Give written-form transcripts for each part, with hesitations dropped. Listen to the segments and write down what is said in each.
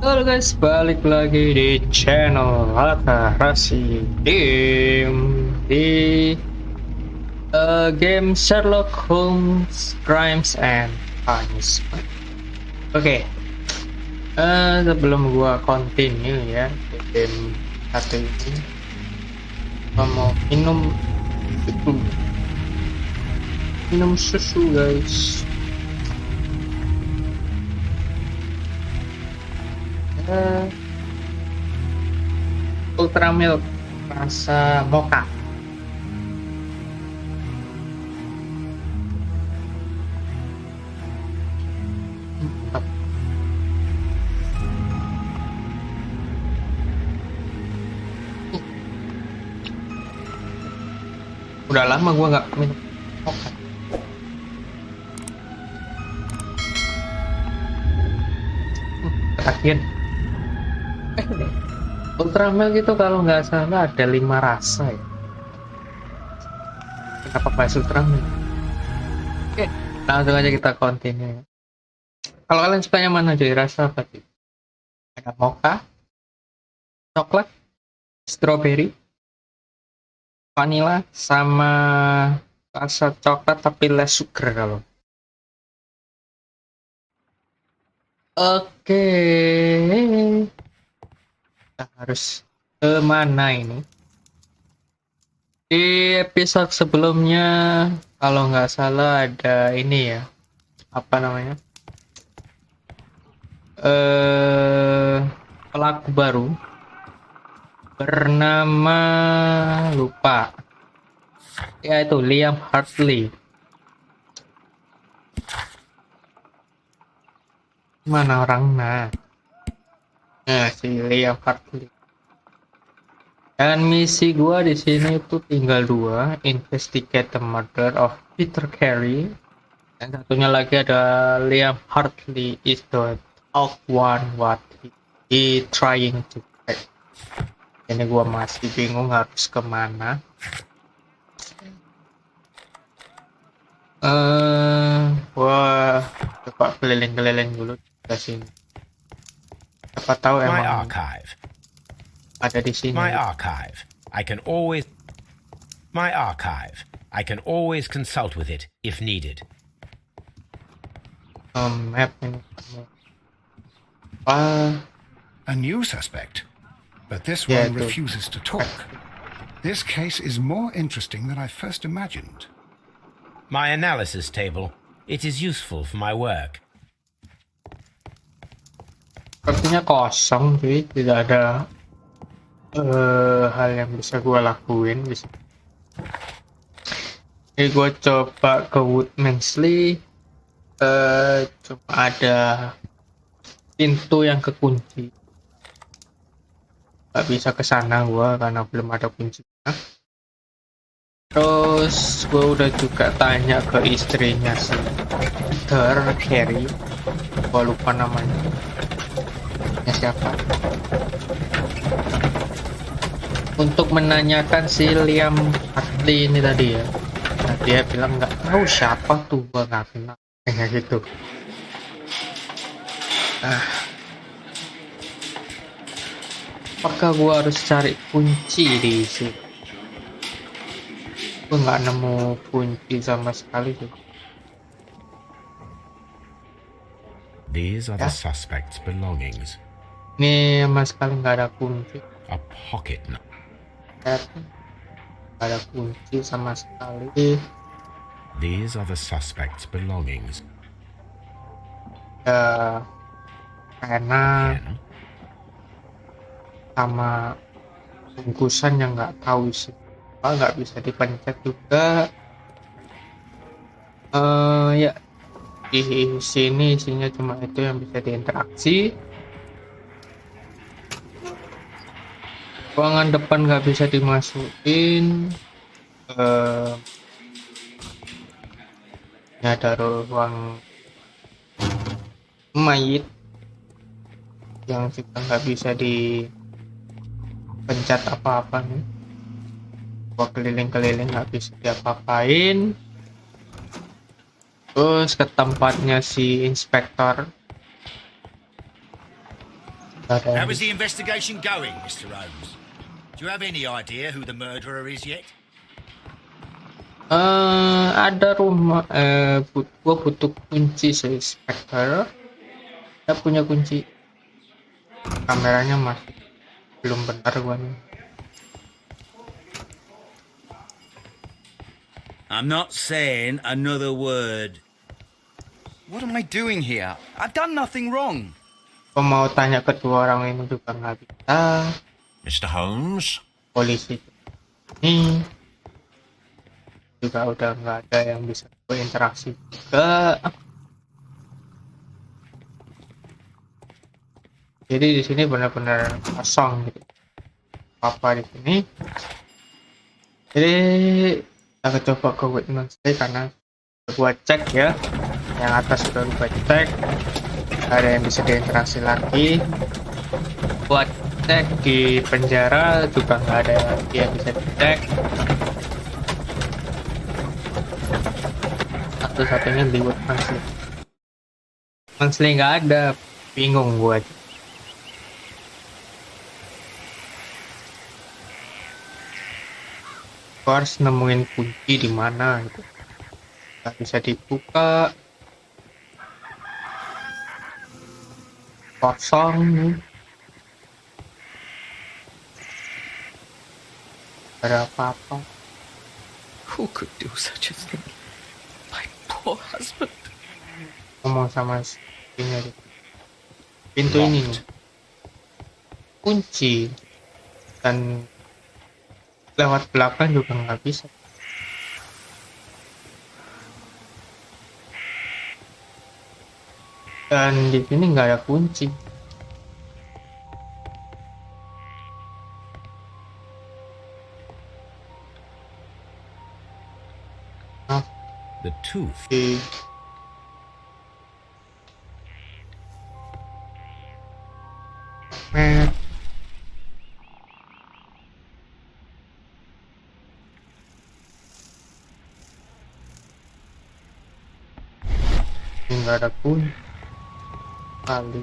Halo guys, balik lagi di channel Atarashii GAME di game Sherlock Holmes Crimes and Punishment. Oke, sebelum gua continue ya di game satu ini, gua mau minum susu guys. Ultra milk rasa mocha. Mantap. Udah lama gua nggak minum mocha. Ketagihan. Ultra milk itu kalau nggak salah ada 5 rasa ya. Kenapa bahas ultra milk? Oke, langsung aja kita continue. Kalau kalian sukanya mana jadi rasa apa sih? Ada mocha, coklat, strawberry, vanilla, sama rasa coklat tapi less sugar kalau. Oke, kita harus ke mana ini? Di episode sebelumnya, kalau nggak salah ada ini ya, apa namanya? Pelaku baru bernama lupa. Ya itu Liam Hartley. Mana orangnya? Nah, si Liam Hartley. Dan misi gua di sini itu tinggal 2, investigate the murder of Peter Carey. Dan satunya lagi ada Liam Hartley is the top one what he trying to get. Ini gua masih bingung harus kemana. Wah, coba keliling-keliling dulu ke sini. Siapa tahu My emang archive. ada di sini. My archive. I can always consult with it if needed. Map ini. A new suspect, but this Yeah, one it is. refuses to talk. This case is more interesting than I first imagined. My analysis table. It is useful for my work. Sepertinya kosong cuy, tidak ada hal yang bisa gua lakuin di sini. Jadi gua coba ke Woodmansley, cuma ada pintu yang kekunci. Gak bisa ke sana gua karena belum ada kuncinya. Terus gue udah juga tanya ke istrinya si Peter Carey, gue lupa namanya, siapa, untuk menanyakan si Liam Hartley ini tadi ya. Nah, dia bilang nggak tahu siapa tuh, gue nggak kenal kayak gitu. Apakah gue harus cari kunci di sini? Gue nggak nemu kunci sama sekali tuh. These are the suspect's belongings. Ini sama sekali nggak ada kunci. A pocket knife. Nggak ada kunci sama sekali. These are the suspect's belongings. Karena Pen. sama bungkusan yang nggak tahu sih, nggak bisa dipencet juga. Ya di sini isinya cuma itu yang bisa diinteraksi. Ruangan depan nggak bisa dimasukin. Ini ada ruang mayit yang juga nggak bisa dipencet apa-apa nih. Gua keliling-keliling nggak bisa diapa-apain. Terus ke tempatnya si inspektor. Gak ada How yang is the investigation going, Mr. Holmes? Do you have any idea who the murderer is yet? ada rumah gua butuh kunci sih, Spectre. Kita punya kunci. Kameranya masih belum benar gua nih. I'm not saying another word. What am I doing here? I've done nothing wrong. Gua mau tanya kedua orang ini juga nggak bisa. Mr. Holmes? Polisi ini juga udah nggak ada yang bisa berinteraksi juga. Jadi di sini benar-benar kosong gitu. Apa di sini? Jadi kita coba ke witness karena gua cek ya. Yang atas sudah gua cek. Ada yang bisa diinteraksi lagi. Buat cek di penjara juga nggak ada yang bisa dicek. Satu-satunya di Monthly. Monthly nggak ada, bingung gue. Gue harus nemuin kunci di mana gitu. Nggak bisa dibuka. Kosong nih. Ada apa-apa. Who could do such a thing? My poor husband. Ngomong sama istrinya gitu. Pintu ini nih kunci dan lewat belakang juga nggak bisa. Dan di sini nggak ada kunci. The tooth. Di Met. Ini nggak ada kunci kali.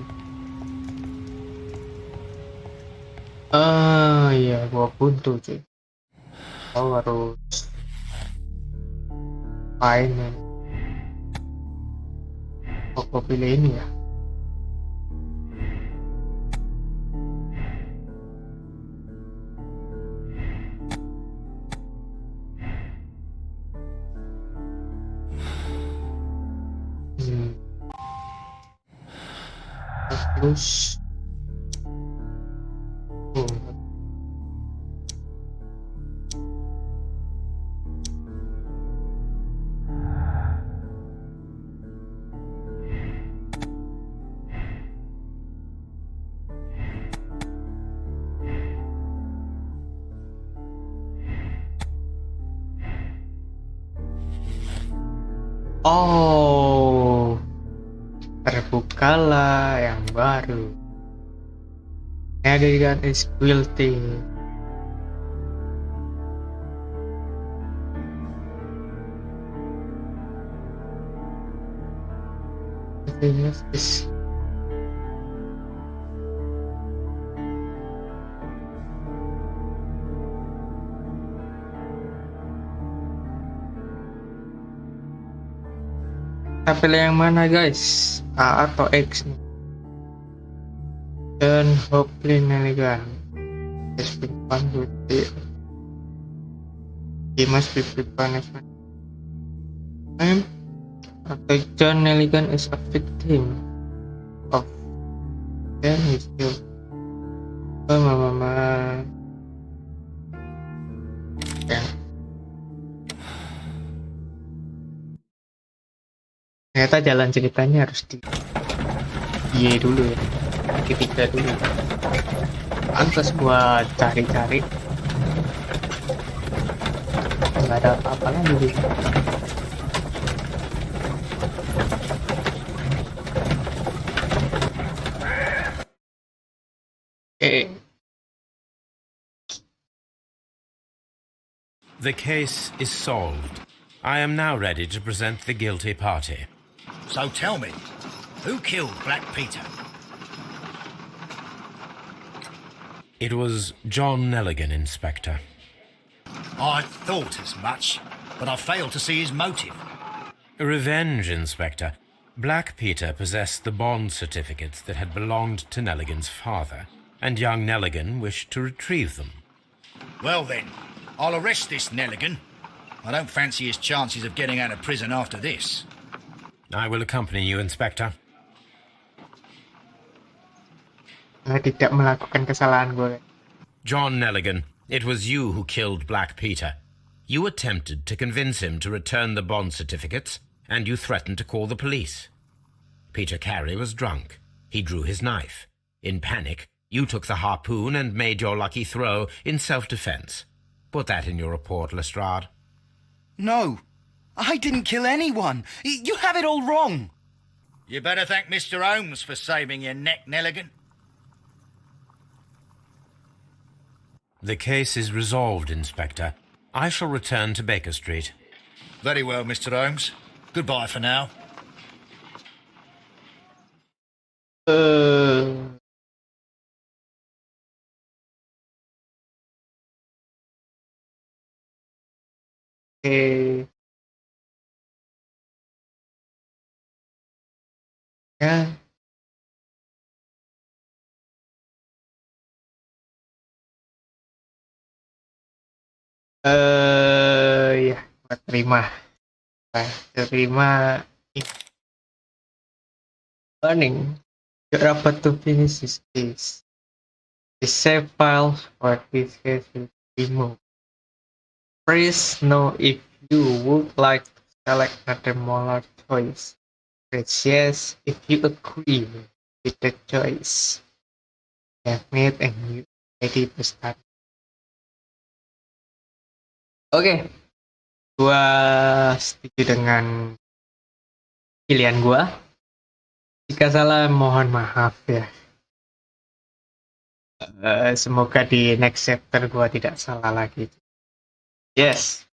Iya gua buntu cuy. Gua harus main nih. Gua pilih ini ya. Terus oh, terbukalah yang baru. Edigan is guilty. Yes, is kita pilih yang mana guys, A atau X nih? Dan hopefully Nelligan has been fun with it. He must be punishment. After John Nelligan is a victim of then he's killed. Oh mama. Ya. Ternyata jalan ceritanya harus di dulu ya. Ketiga dulu. Pantes gua cari-cari. Nggak ada apa-apa lagi. The case is solved. I am now ready to present the guilty party. So tell me, who killed Black Peter? It was John Nelligan, Inspector. I thought as much, but I failed to see his motive. Revenge, Inspector. Black Peter possessed the bond certificates that had belonged to Nelligan's father, and young Nelligan wished to retrieve them. Well then, I'll arrest this Nelligan. I don't fancy his chances of getting out of prison after this. I will accompany you, Inspector. Tidak melakukan kesalahan gue. John Nelligan, it was you who killed Black Peter. You attempted to convince him to return the bond certificates, and you threatened to call the police. Peter Carey was drunk. He drew his knife. In panic, you took the harpoon and made your lucky throw in self-defense. Put that in your report, Lestrade. No, I didn't kill anyone. You have it all wrong. You better thank Mr. Holmes for saving your neck, Nelligan. The case is resolved, Inspector. I shall return to Baker Street. Very well, Mr. Holmes. Goodbye for now. Oke. Ya. Ya, gua terima. Terima. Warning. You're about to finish this case. The save file for this case will be removed. Please know if you would like to select another molar choice. Press yes if you agree with the choice you have made and you ready to start. Oke, gua setuju dengan pilihan gua. Jika salah, mohon maaf ya. Semoga di next chapter gua tidak salah lagi. Yes.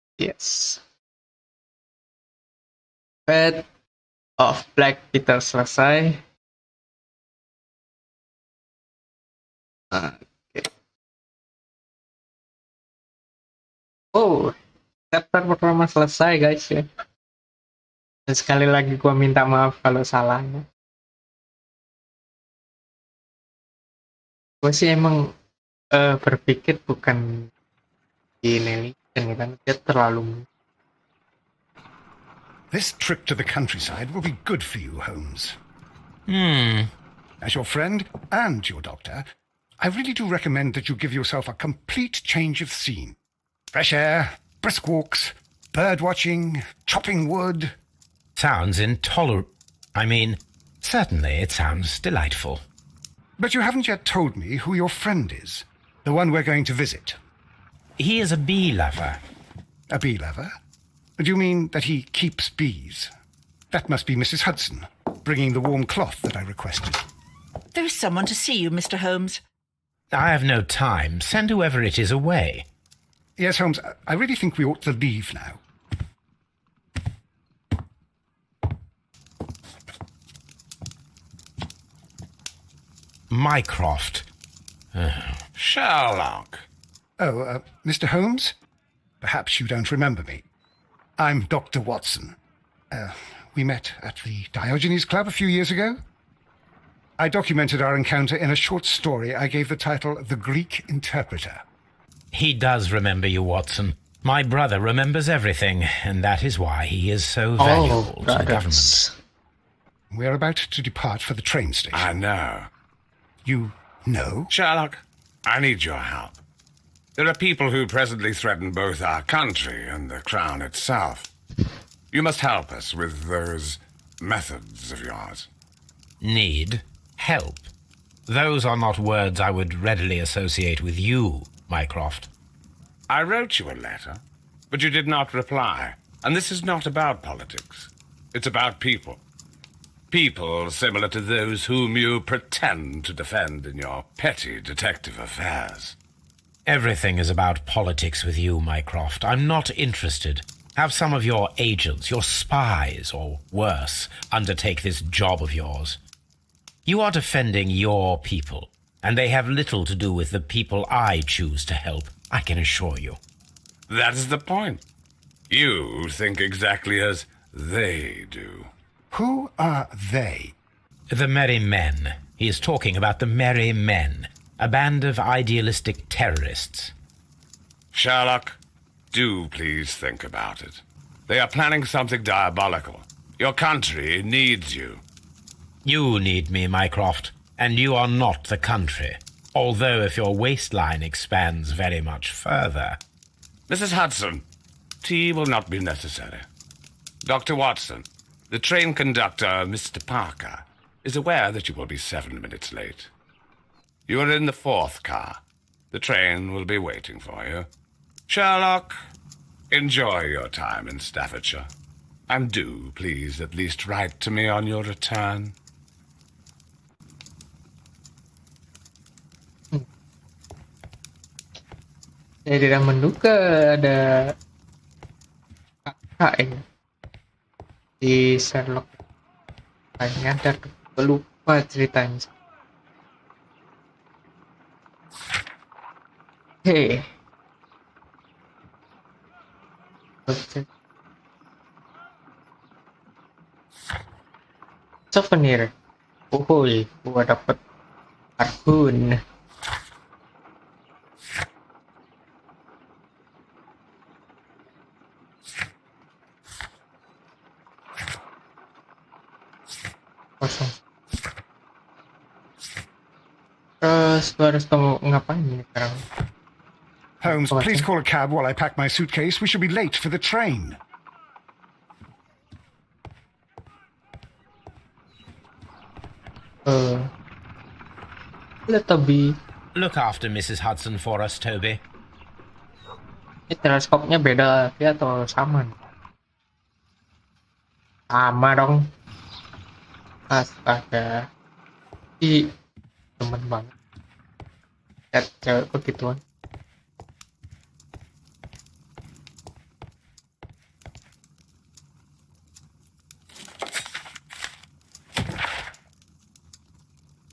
Fate of Black Peter selesai. Oke. Oh, chapter pertama selesai guys ya. Dan sekali lagi gua minta maaf kalau salahnya. Gue sih emang berpikir bukan di Nelly kan dia terlalu. This trip to the countryside will be good for you, Holmes. As your friend and your doctor, I really do recommend that you give yourself a complete change of scene. Fresh air, brisk walks, bird watching, chopping wood. Sounds intolerable. Certainly it sounds delightful. But you haven't yet told me who your friend is, the one we're going to visit. He is a bee lover. A bee lover? Do you mean that he keeps bees? That must be Mrs. Hudson, bringing the warm cloth that I requested. There is someone to see you, Mr. Holmes. I have no time. Send whoever it is away. Yes, Holmes, I really think we ought to leave now. Mycroft. Sherlock. Oh, Mr. Holmes? Perhaps you don't remember me. I'm Dr. Watson. We met at the Diogenes Club a few years ago. I documented our encounter in a short story I gave the title The Greek Interpreter. He does remember you, Watson. My brother remembers everything, and that is why he is so valuable to the government. We're about to depart for the train station. I know. You know? Sherlock, I need your help. There are people who presently threaten both our country and the Crown itself. You must help us with those methods of yours. Need help. Those are not words I would readily associate with you, Mycroft. I wrote you a letter, but you did not reply. And this is not about politics. It's about people. People similar to those whom you pretend to defend in your petty detective affairs. Everything is about politics with you, Mycroft. I'm not interested. Have some of your agents, your spies, or worse, undertake this job of yours. You are defending your people. and they have little to do with the people I choose to help, I can assure you. That is the point. You think exactly as they do. Who are they? The Merry Men. He is talking about the Merry Men, a band of idealistic terrorists. Sherlock, do please think about it. They are planning something diabolical. Your country needs you. You need me, Mycroft, and you are not the country. Although if your waistline expands very much further. Mrs. Hudson, tea will not be necessary. Dr. Watson, the train conductor, Mr. Parker, is aware that you will be 7 minutes late. You are in the 4th car. The train will be waiting for you. Sherlock, enjoy your time in Staffordshire. And do, please, at least write to me on your return. Saya tidak menduga ada kakak ya di Sherlock. Kayaknya ada, lupa ceritanya. Hei. Souvenir. Uhuy, gua dapet kartun. Kosong. Terus gua harus ngapain nih sekarang? Holmes, please call a cab while I pack my suitcase. We should be late for the train. Lebih. Look after Mrs. Hudson for us, Toby. Ini teleskopnya beda ya atau sama? Sama dong. Astaga. Ih, temen banget. Lihat cewek begituan.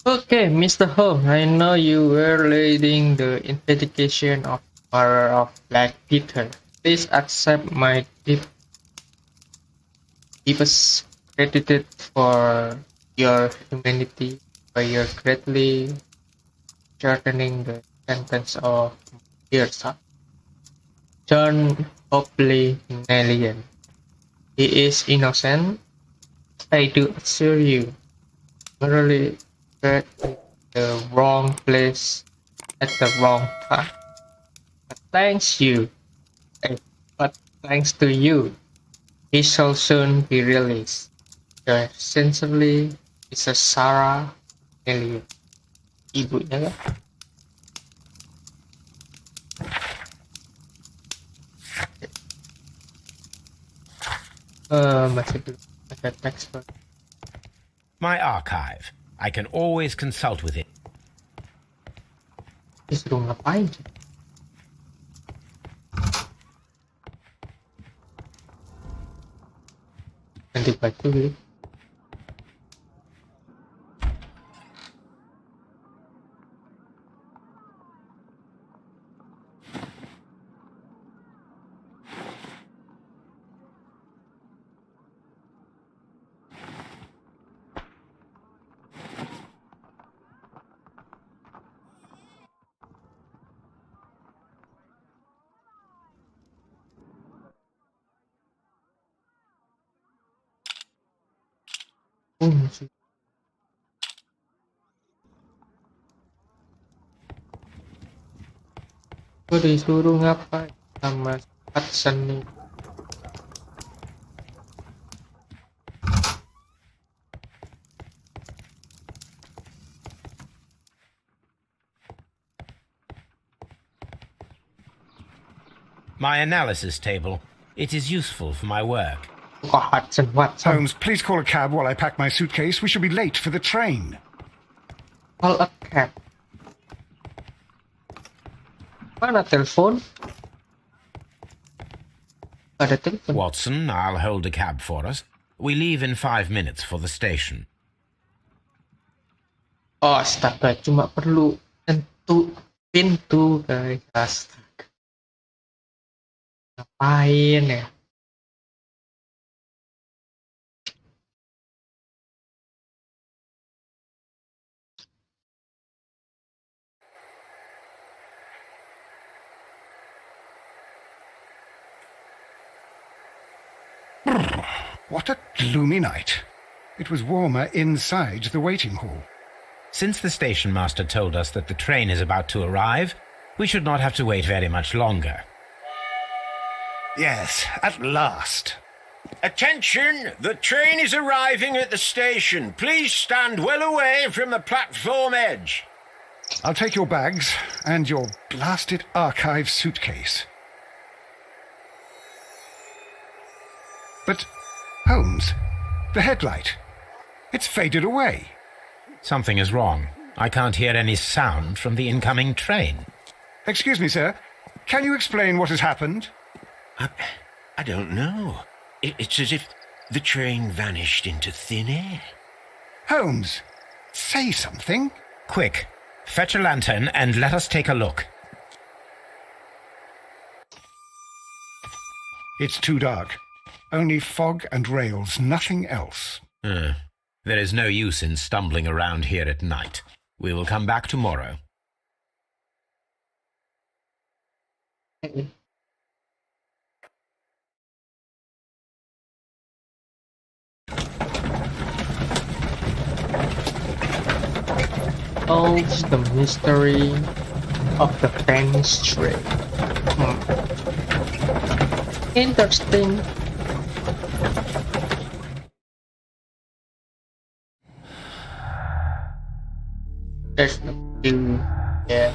Okay, Mr. Holmes, I know you were leading the investigation of the murder of Black Peter. Please accept my deepest gratitude for your humanity by your greatly shortening the sentence of dear son, John Hopley Nellian. He is innocent, I do assure you. Merely in the wrong place at the wrong time. But thanks to you, he shall soon be released. Sincerely, Mrs. Sarah Elliot. Ibunya kan? Masih belum ada teks. My archive. I can always consult with it. Disuruh ngapain? Ganti baju gitu. Musik. Gue disuruh ngapain sama Hudson nih? My analysis table. It is useful for my work. Oh, Hudson, Watson. Holmes, please call a cab while I pack my suitcase. We should be late for the train. Call a cab. Mana telepon? Ada telepon. Watson, I'll hold a cab for us. We leave in 5 minutes for the station. Oh, astaga, cuma perlu pintu guys. Astaga. Ngapain ya? What a gloomy night. It was warmer inside the waiting hall. Since the station master told us that the train is about to arrive, we should not have to wait very much longer. Yes, at last. Attention! The train is arriving at the station. Please stand well away from the platform edge. I'll take your bags and your blasted archive suitcase. But, Holmes, the headlight, it's faded away. Something is wrong. I can't hear any sound from the incoming train. Excuse me, sir. Can you explain what has happened? I don't know. It's as if the train vanished into thin air. Holmes, say something. Quick, fetch a lantern and let us take a look. It's too dark. Only fog and rails, nothing else. There is no use in stumbling around here at night. We will come back tomorrow. Solves the mystery of the Venice train. Interesting. There's no clue. Yeah.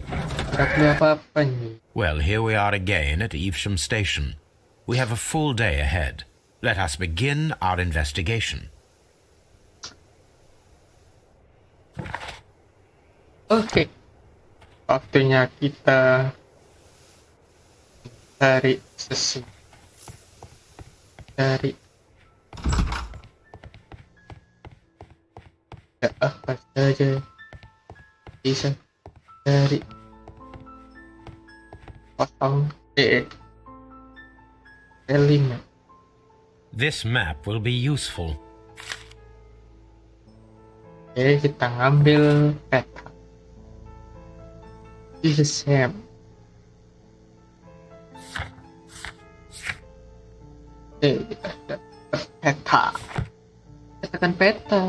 Tidak ada apa-apa nih. Well, here we are again at Evesham Station. We have a full day ahead. Let us begin our investigation. Oke. Waktunya kita cari sesuatu. Cari apa saja bisa dari kosong elemen. This map will be useful. Jadi kita ngambil peta. This is Sam. Kita dapat peta. Katakan peta.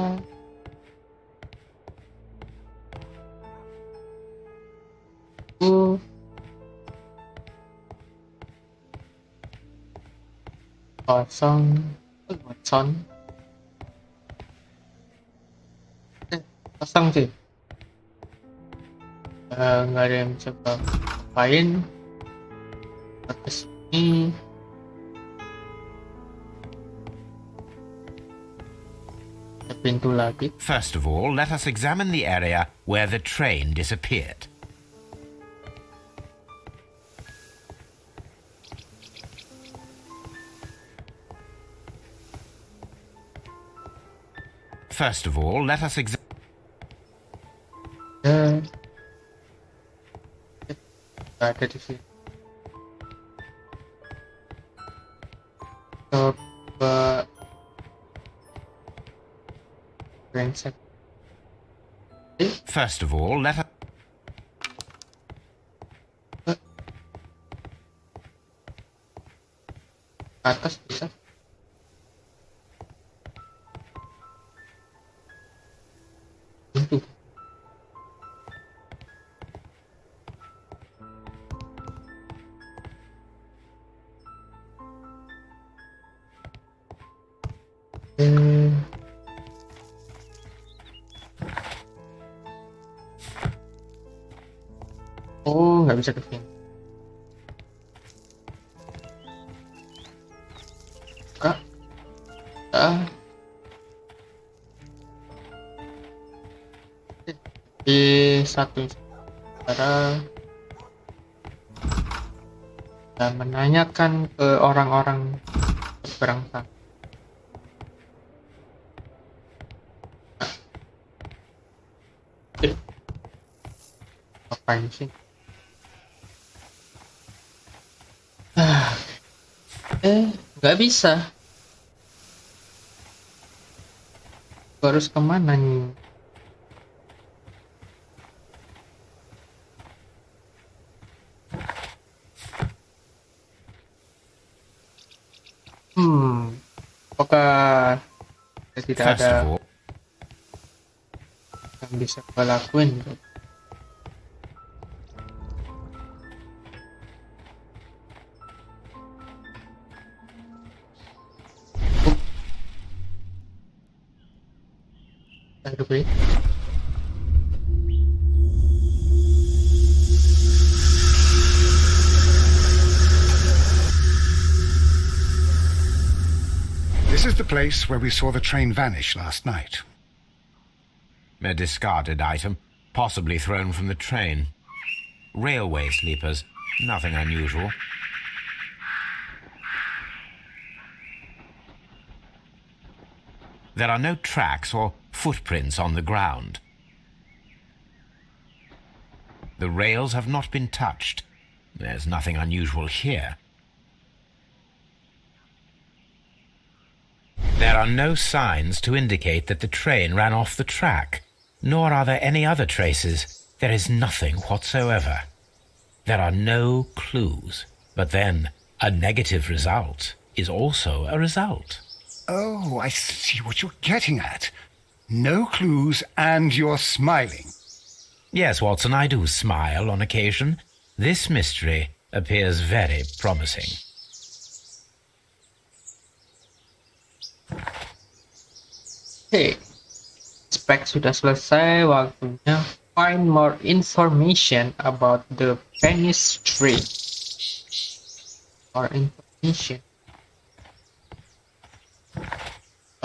Kosong kosong sih, nggak ada yang bisa ngapain ke sini. Ada pintu lagi. First of all, let us examine the area where the train disappeared. First of all, let us examine... Ada di sini. Coba brengsek. First of all, let us... Atas bisa. Pintu. Oh, nggak bisa ke sini. Kak, di satu cara dan menanyakan ke orang-orang seberang sana. ngapain sih? Ah, nggak bisa. Gua harus kemana nih? Apakah tidak First ada of all, yang bisa gue lakuin? Aduh, This is the place where we saw the train vanish last night. a discarded item, possibly thrown from the train. Railway sleepers, nothing unusual. There are no tracks or footprints on the ground. The rails have not been touched. There's nothing unusual here. There are no signs to indicate that the train ran off the track, nor are there any other traces. There is nothing whatsoever. There are no clues. But then, a negative result is also a result. Oh, I see what you're getting at. No clues and you're smiling. Yes, Watson, I do smile on occasion. This mystery appears very promising. Oke, spek sudah selesai. Waktunya find more information about the Venice tree. More information.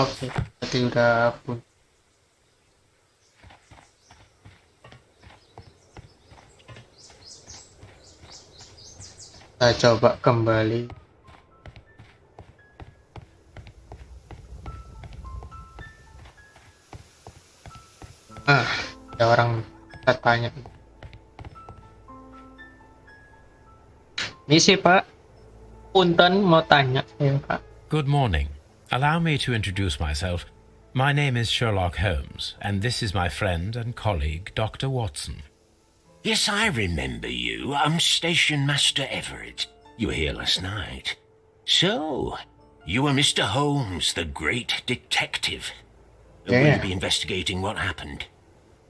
Oke, berarti udah pun. Kita coba kembali. Ada orang kita tanya. Misi Pak, punten mau tanya saya Pak. Good morning. Allow me to introduce myself. My name is Sherlock Holmes, and this is my friend and colleague, Dr. Watson. Yes, I remember you. I'm Station Master Everett. You were here last night. So, you were Mr. Holmes, the great detective. Will Yeah. you be investigating what happened?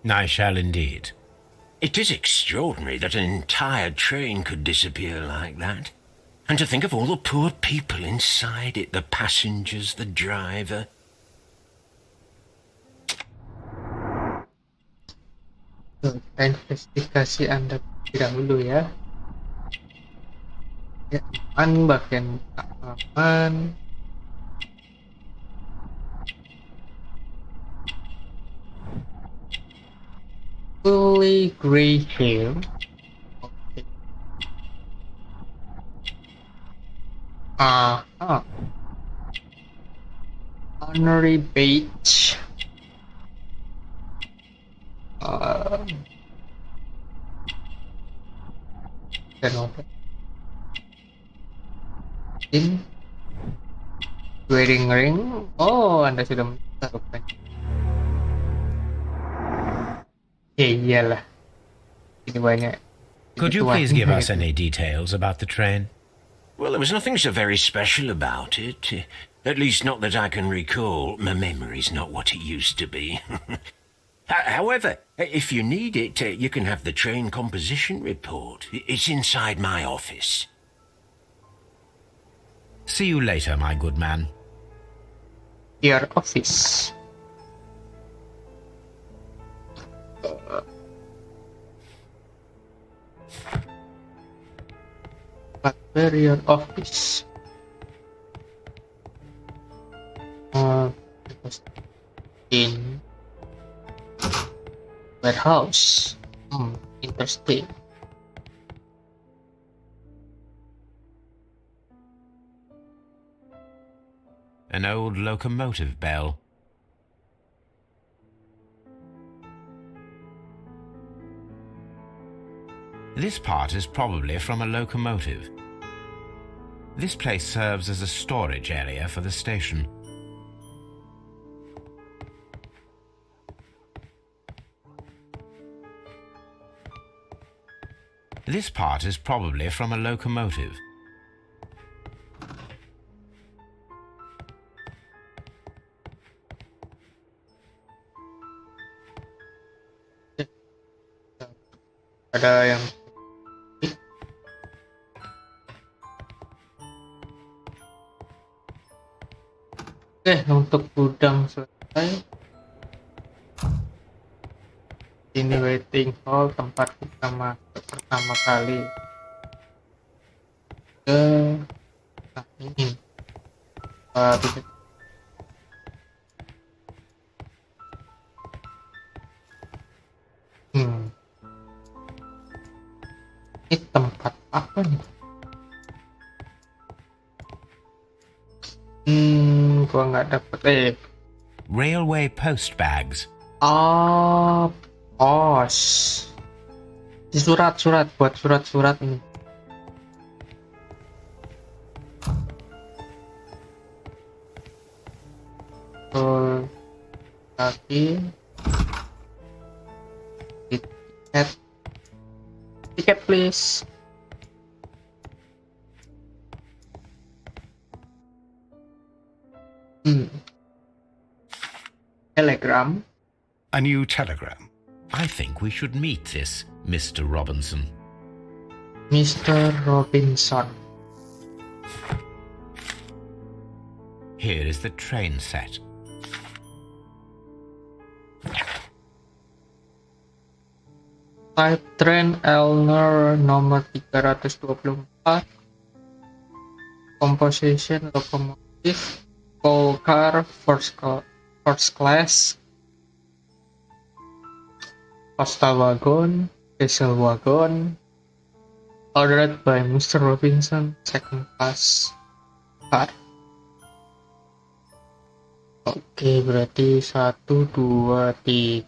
I shall indeed. It is extraordinary that an entire train could disappear like that. And to think of all the poor people inside it, the passengers, the driver. Kita investigasi Anda terlebih dahulu ya. Ya, aman bagian aman. Fully gray hair. Okay. Honorary badge. Dan apa? In wedding ring. Oh, Anda sudah menemukan. Ya iyalah. Ini banyak. Could you Itu please give us gitu. any details about the train? Well, there was nothing so very special about it. At least not that I can recall. My memory's not what it used to be. However, if you need it, you can have the train composition report. It's inside my office. See you later, my good man. Your office. But where your office? It was in warehouse. Interesting. An old locomotive bell. This part is probably from a locomotive. This place serves as a storage area for the station. This part is probably from a locomotive. Ada yang Oke, untuk gudang selesai. Ini waiting hall, tempat kita masuk pertama kali. Nah ini. Bisa. Ini tempat apa nih? Gua nggak dapet. Railway post bags. Pos. Di surat-surat, buat surat-surat ini. Lagi. Tiket please. Telegram. A new telegram. I think we should meet this Mr. Robinson. Mr. Robinson. Here is the train set. Type train Elner nomor 324. Composition locomotive. Coal car first class. Postal wagon. Diesel wagon. Ordered by Mr. Robinson, second class car. Oke, berarti 1, 2, 3.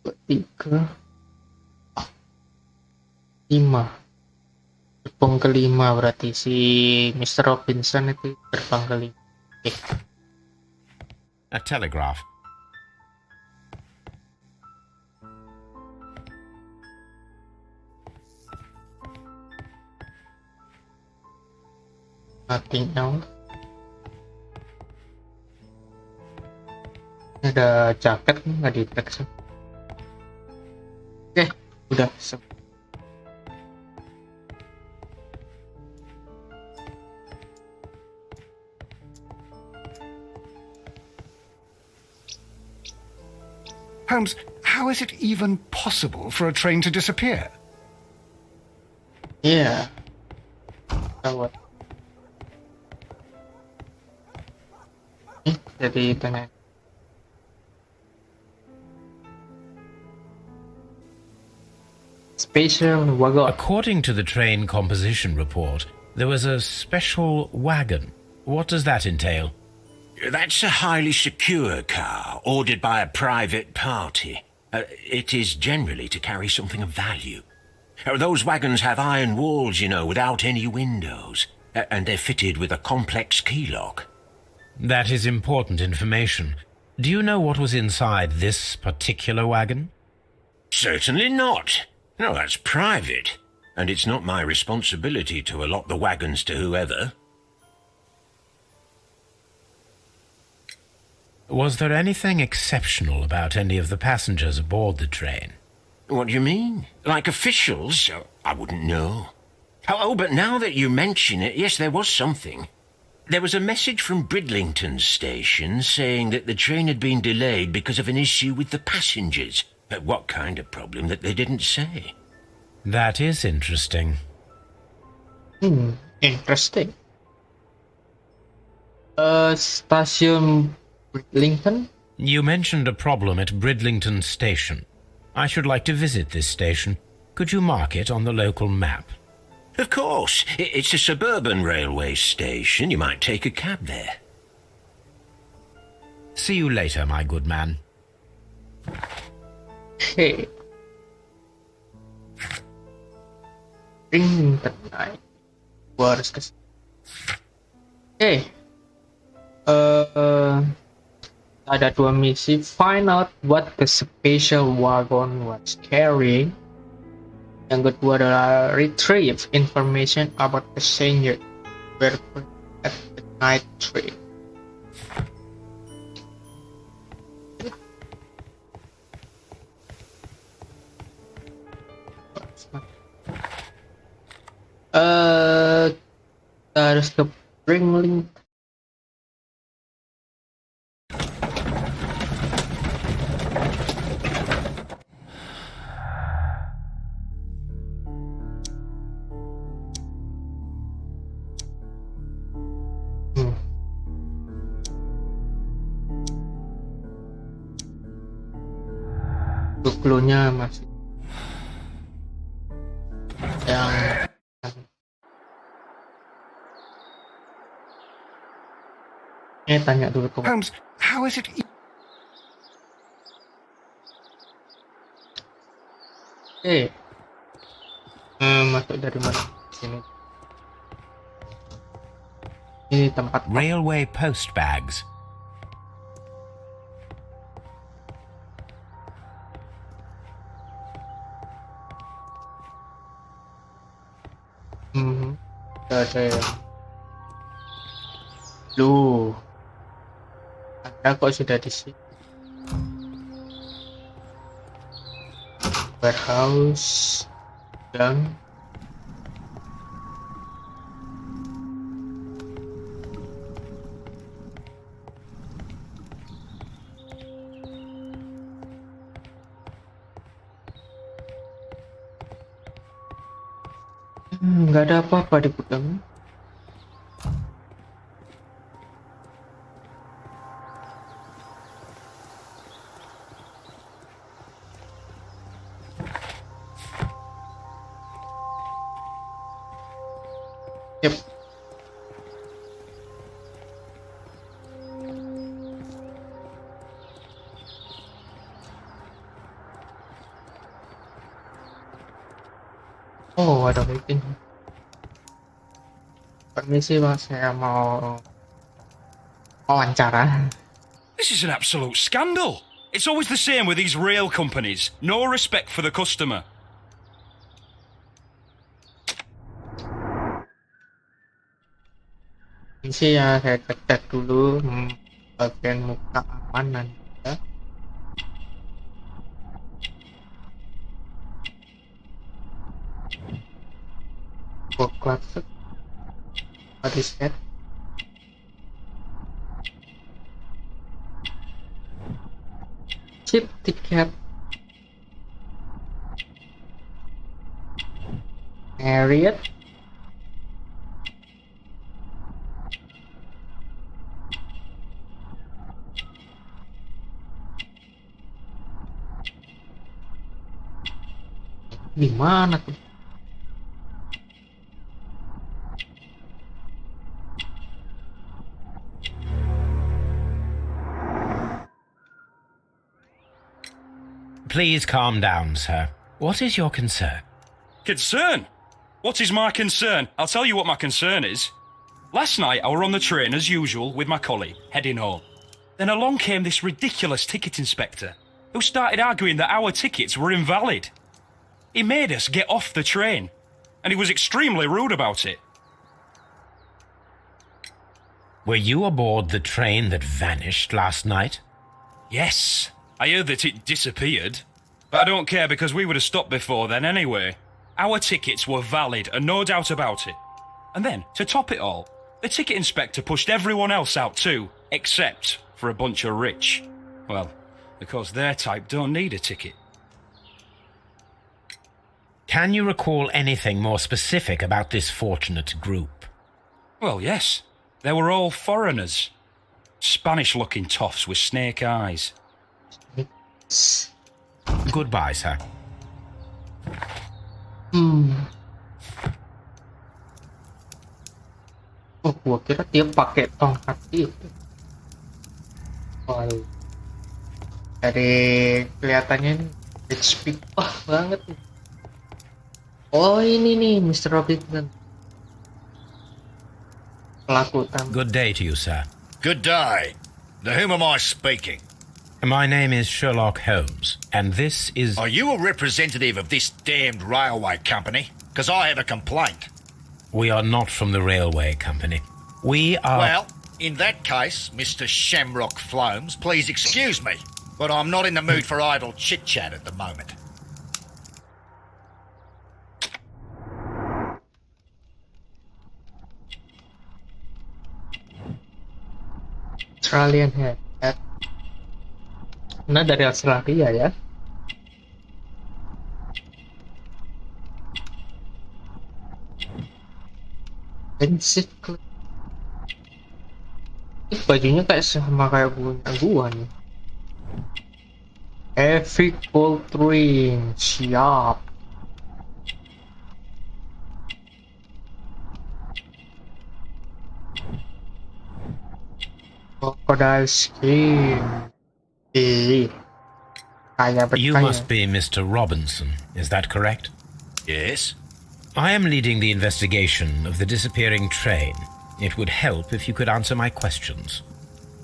3, 5. Gerbong kelima berarti si Mr. Robinson itu gerbang kelima. Oke. A telegraph. Nothing else. Ini ada jaket nggak di teks. Oke, udah. Holmes, how is it even possible for a train to disappear? Iya. Gawat. Jadi tengah. Special wagon. According to the train composition report, there was a special wagon. What does that entail? That's a highly secure car, ordered by a private party. It is generally to carry something of value. Those wagons have iron walls, you know, without any windows, and they're fitted with a complex key lock. That is important information. Do you know what was inside this particular wagon? Certainly not. No, that's private, and it's not my responsibility to allot the wagons to whoever. Was there anything exceptional about any of the passengers aboard the train? What do you mean? Like officials? I wouldn't know. Oh, but now that you mention it, yes, there was something. There was a message from Bridlington station saying that the train had been delayed because of an issue with the passengers. But what kind of problem that they didn't say? That is interesting. Interesting. Station Bridlington? You mentioned a problem at Bridlington station. I should like to visit this station. Could you mark it on the local map? Of course. It's a suburban railway station. You might take a cab there. See you later, my good man. Oke. ring tonight. Gua harus ke Oke. Ada 2 misi. Find out what the special wagon was carrying. Yang kedua adalah retrieve information about passenger were at the night train. Kita harus ke Bringling. Cluenya masih yang tanya dulu ke Holmes, how is it? masuk dari mana? Sini. Ini tempat Railway post bags. Ada yang lu Anda kok sudah di sini? Warehouse dan nggak ada apa-apa di gudang. Yep. Oh, ada meeting. Permisi Mas, saya mau wawancara. This is an absolute scandal. It's always the same with these rail companies. No respect for the customer. Permisi ya, saya cek dulu bagian muka aman nanti ya. Boklat. What is that? Cheap ticket. Marriott. Di mana tuh? Please calm down, sir. What is your concern? Concern? What is my concern? I'll tell you what my concern is. Last night I were on the train as usual with my colleague, heading home. Then along came this ridiculous ticket inspector, who started arguing that our tickets were invalid. He made us get off the train, and he was extremely rude about it. Were you aboard the train that vanished last night? Yes, I heard that it disappeared. But I don't care because we would have stopped before then anyway. Our tickets were valid and no doubt about it. And then, to top it all, the ticket inspector pushed everyone else out too, except for a bunch of rich. Well, because their type don't need a ticket. Can you recall anything more specific about this fortunate group? Well, yes. They were all foreigners. Spanish-looking toffs with snake eyes. Goodbye, sir. Oh, gua kira dia pakai tongkat itu. Waduh. Dari kelihatannya ini HP banget nih. Oh ini nih Mr. Robinson. Pelaku utama. Good day to you, sir. Good day. To whom am I speaking? My name is Sherlock Holmes, and this is... Are you a representative of this damned railway company? Because I have a complaint. We are not from the railway company. We are... Well, in that case, Mr. Shamrock Holmes, please excuse me, but I'm not in the mood for idle chit-chat at the moment. Australian Head. Nah dari Australia ya. Basically. Bajunya kayak sama kayak gua nih. Every cold drink siap. Crocodile skin. You must be Mr. Robinson, is that correct? Yes? I am leading the investigation of the disappearing train. It would help if you could answer my questions.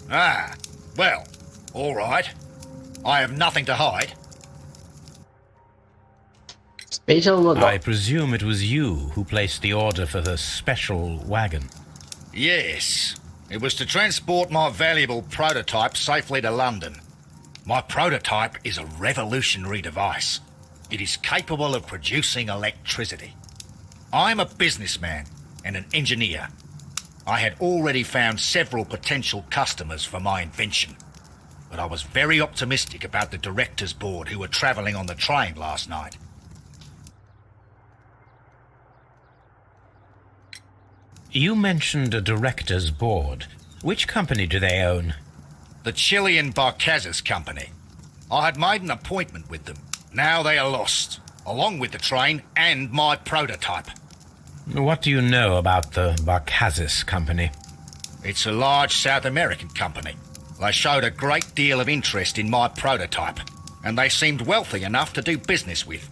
Ah, well, all right. I have nothing to hide. I presume it was you who placed the order for the special wagon. Yes. It was to transport my valuable prototype safely to London. My prototype is a revolutionary device. It is capable of producing electricity. I'm a businessman and an engineer. I had already found several potential customers for my invention, but I was very optimistic about the directors' board who were travelling on the train last night. You mentioned a director's board. Which company do they own? The Chilean Barcazes Company. I had made an appointment with them. Now they are lost, along with the train and my prototype. What do you know about the Barcazes Company? It's a large South American company. They showed a great deal of interest in my prototype, and they seemed wealthy enough to do business with.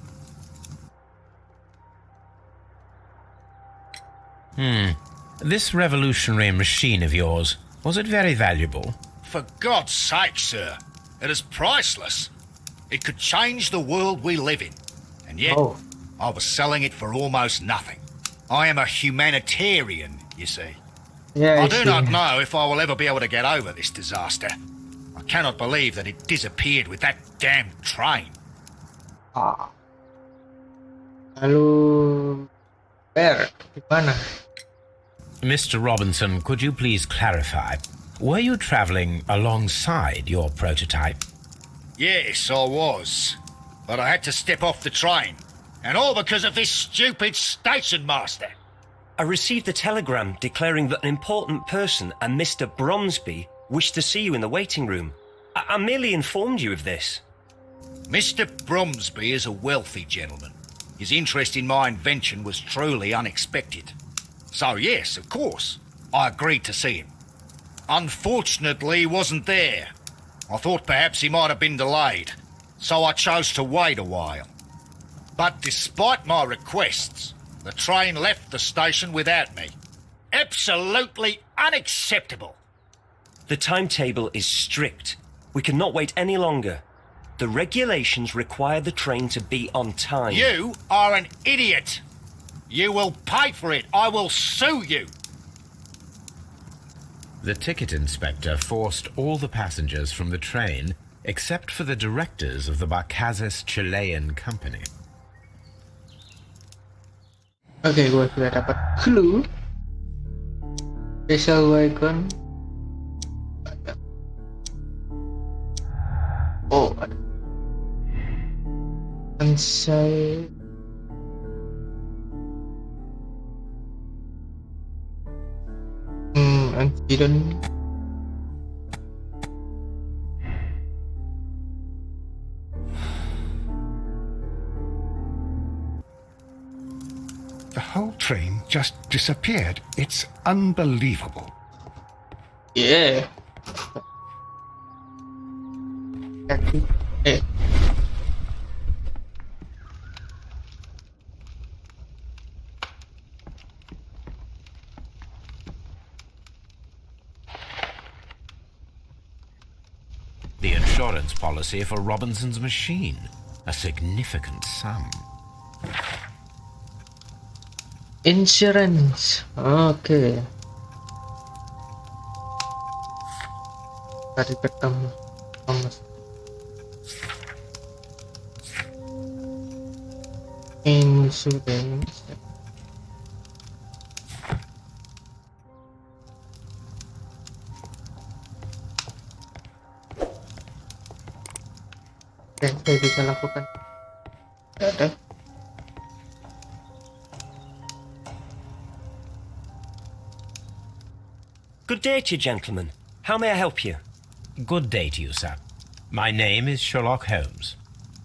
This revolutionary machine of yours, was it very valuable? For God's sake, sir, it is priceless. It could change the world we live in, and yet I was selling it for almost nothing. I am a humanitarian, you see. Yeah, I do not know if I will ever be able to get over this disaster. I cannot believe that it disappeared with that damned train. Lalu, gimana? Mr. Robinson, could you please clarify? Were you travelling alongside your prototype? Yes, I was. But I had to step off the train. And all because of this stupid station master. I received a telegram declaring that an important person, a Mr. Bromsby, wished to see you in the waiting room. I merely informed you of this. Mr. Bromsby is a wealthy gentleman. His interest in my invention was truly unexpected. So yes, of course, I agreed to see him. Unfortunately, he wasn't there. I thought perhaps he might have been delayed, so I chose to wait a while. But despite my requests, the train left the station without me. Absolutely unacceptable. The timetable is strict. We cannot wait any longer. The regulations require the train to be on time. You are an idiot. You will pay for it. I will sue you. The ticket inspector forced all the passengers from the train except for the directors of the Barcazes Chilean Company. Oke, gue sudah dapat clue. Special wagon. Oh, ada. And saya Antidote. The whole train just disappeared. It's unbelievable. Yeah. The insurance policy for Robinson's machine. A significant sum. Insurance. Oke. Tadi ketemu Thomas. Insurance. Oke, saya bisa lakukan. Ada. Good day to you, gentlemen. How may I help you? Good day to you, sir. My name is Sherlock Holmes.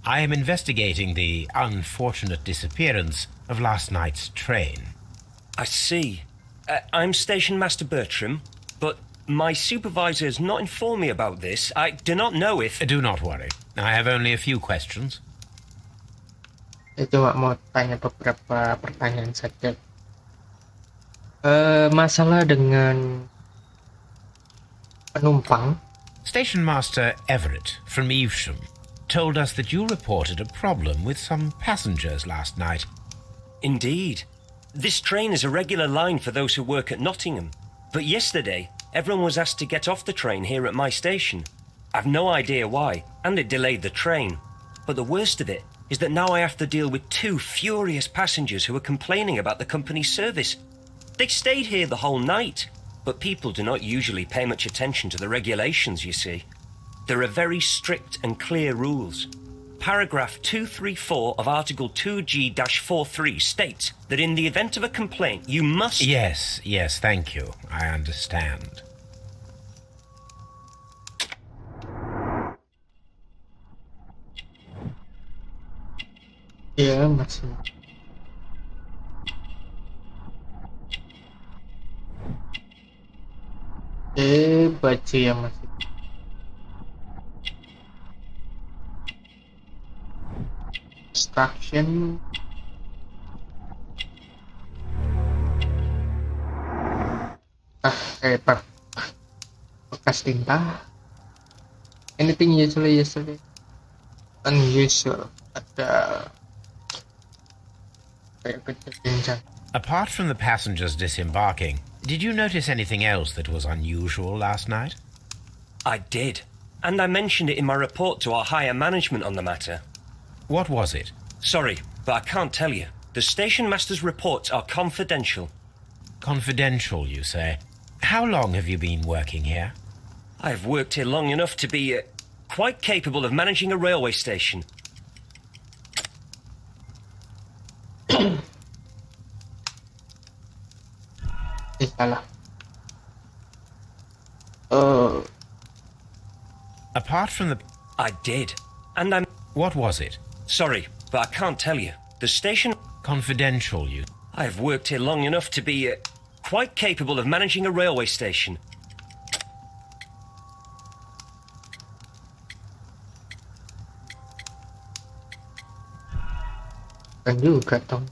I am investigating the unfortunate disappearance of last night's train. I see. I'm Station Master Bertram, but my supervisor has not informed me about this. I do not know if... Do not worry. I have only a few questions. Saya cuma mau tanya beberapa pertanyaan saja. Masalah dengan penumpang. Station Master Everett from Evesham told us that you reported a problem with some passengers last night. Indeed. This train is a regular line for those who work at Nottingham. But yesterday, everyone was asked to get off the train here at my station. I've no idea why, and it delayed the train. But the worst of it is that now I have to deal with 2 furious passengers who are complaining about the company's service. They stayed here the whole night, but people do not usually pay much attention to the regulations, you see. There are very strict and clear rules. Paragraph 234 of Article 2G-43 states that in the event of a complaint, you must... Yes, thank you. I understand. Ya, masih. Baju yang masih. Extraction. Bekas tinta. Anything usually unusual. Ada kayak kejadian. Apart from the passengers disembarking, did you notice anything else that was unusual last night? I did, and I mentioned it in my report to our higher management on the matter. What was it? Sorry, but I can't tell you. The station master's reports are confidential. Confidential, you say? How long have you been working here? I've worked here long enough to be quite capable of managing a railway station. Salah. Apart from the... I did, and I'm... What was it? Sorry, but I can't tell you. The station... Confidential, you... I've worked here long enough to be quite capable of managing a railway station. Kan juga, Tom.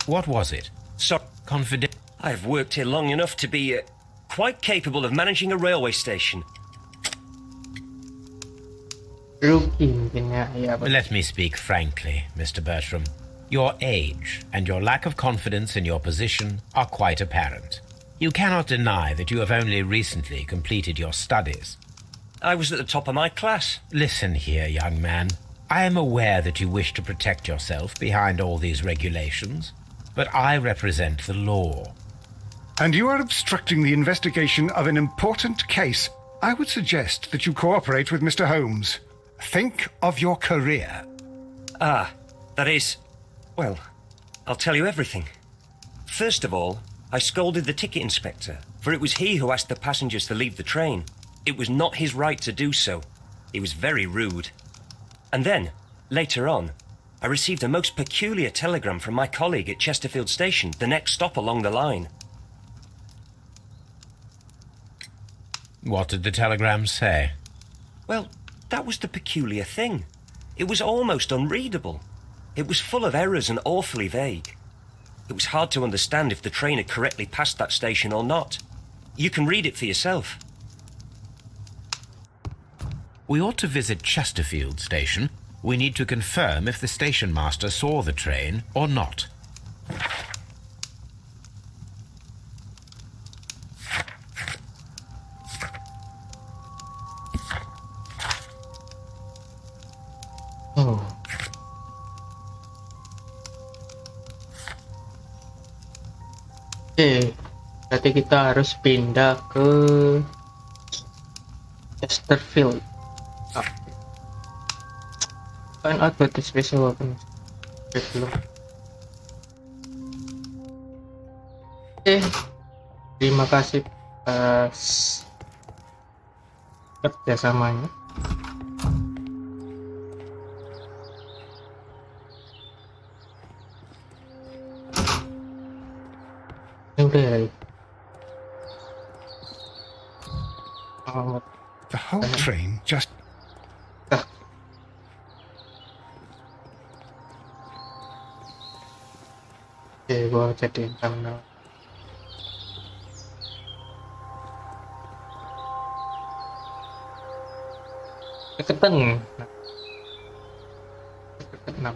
What was it? I've worked here long enough to be quite capable of managing a railway station. Let me speak frankly, Mr. Bertram. Your age and your lack of confidence in your position are quite apparent. You cannot deny that you have only recently completed your studies. I was at the top of my class. Listen here, young man. I am aware that you wish to protect yourself behind all these regulations, but I represent the law. And you are obstructing the investigation of an important case. I would suggest that you cooperate with Mr. Holmes. Think of your career. That is... Well, I'll tell you everything. First of all, I scolded the ticket inspector, for it was he who asked the passengers to leave the train. It was not his right to do so. He was very rude. And then, later on, I received a most peculiar telegram from my colleague at Chesterfield Station, the next stop along the line. What did the telegram say? Well, that was the peculiar thing. It was almost unreadable. It was full of errors and awfully vague. It was hard to understand if the train had correctly passed that station or not. You can read it for yourself. We ought to visit Chesterfield Station. We need to confirm if the station master saw the train or not. Oh. Oke, berarti kita harus pindah ke Chesterfield. Find out what the special weapon is. Belum. Oke, terima kasih atas kerjasamanya. Udah. The whole train just... Oke, gua jadiin thumbnail. Keketan. Keketan.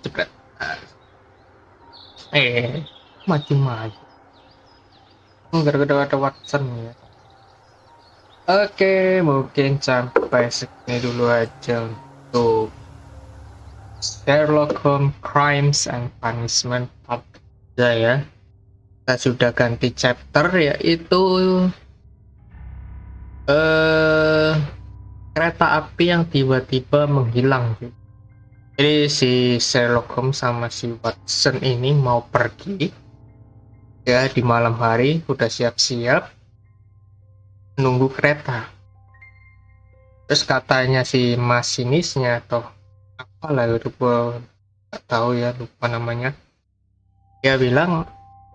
Jepret. Maju-maju. Gara-gara ada Watson ya. Oke, mungkin sampai segini dulu aja untuk Sherlock Holmes Crimes and Punishment Part 3 ya. Kita sudah ganti chapter, yaitu kereta api yang tiba-tiba menghilang. Jadi si Sherlock Holmes sama si Watson ini mau pergi ya di malam hari, udah siap-siap nunggu kereta. Terus katanya si masinisnya atau apalah lupa, nggak tahu ya, lupa namanya, dia bilang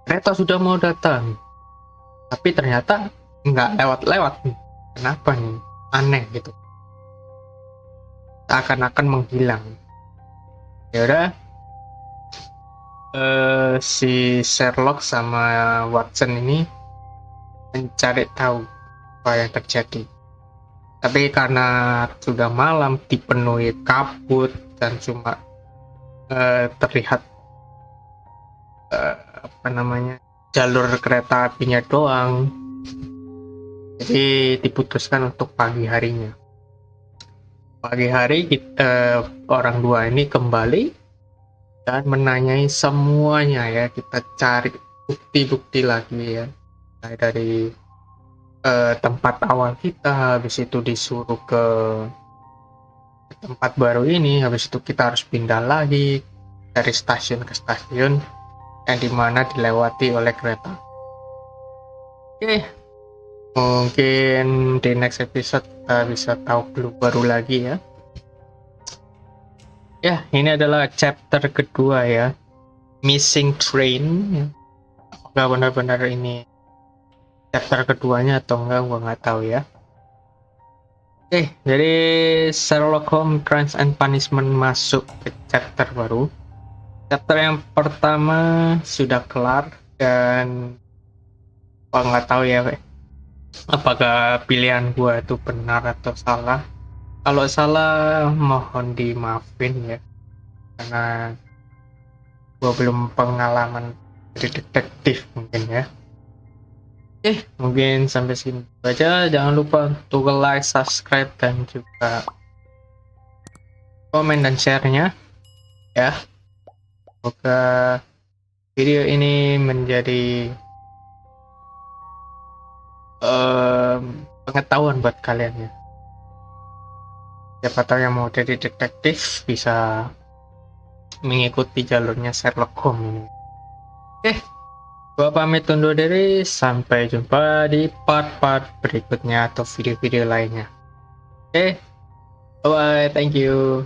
kereta sudah mau datang, tapi ternyata nggak lewat-lewat. Kenapa nih? Aneh gitu, seakan-akan menghilang. Ya udah, si Sherlock sama Watson ini mencari tahu apa yang terjadi. Tapi karena sudah malam, dipenuhi kabut dan cuma terlihat jalur kereta apinya doang, jadi diputuskan untuk pagi harinya. Pagi hari orang dua ini kembali dan menanyai semuanya ya. Kita cari bukti-bukti lagi ya, dari tempat awal kita, habis itu disuruh ke tempat baru ini, habis itu kita harus pindah lagi dari stasiun ke stasiun yang dimana dilewati oleh kereta. Oke, mungkin di next episode kita bisa tahu clue baru lagi ya. Ya, ini adalah chapter kedua ya, Missing Train ya. Apakah benar-benar ini chapter keduanya atau enggak, gua nggak tahu ya. Oke, jadi Sherlock Holmes Crimes and Punishment masuk ke chapter baru. Chapter yang pertama sudah kelar dan gua nggak tahu ya apakah pilihan gua itu benar atau salah. Kalau salah mohon dimaafin ya, karena gua belum pengalaman jadi detektif mungkin ya. Oke, mungkin sampai sini aja. Jangan lupa untuk like, subscribe, dan juga komen dan share-nya ya. Semoga video ini menjadi pengetahuan buat kalian ya. Siapa tahu yang mau jadi detektif bisa mengikuti jalurnya Sherlock Holmes ini. Oke, gua pamit undur diri. Sampai jumpa di part-part berikutnya atau video-video lainnya. Oke, bye, thank you.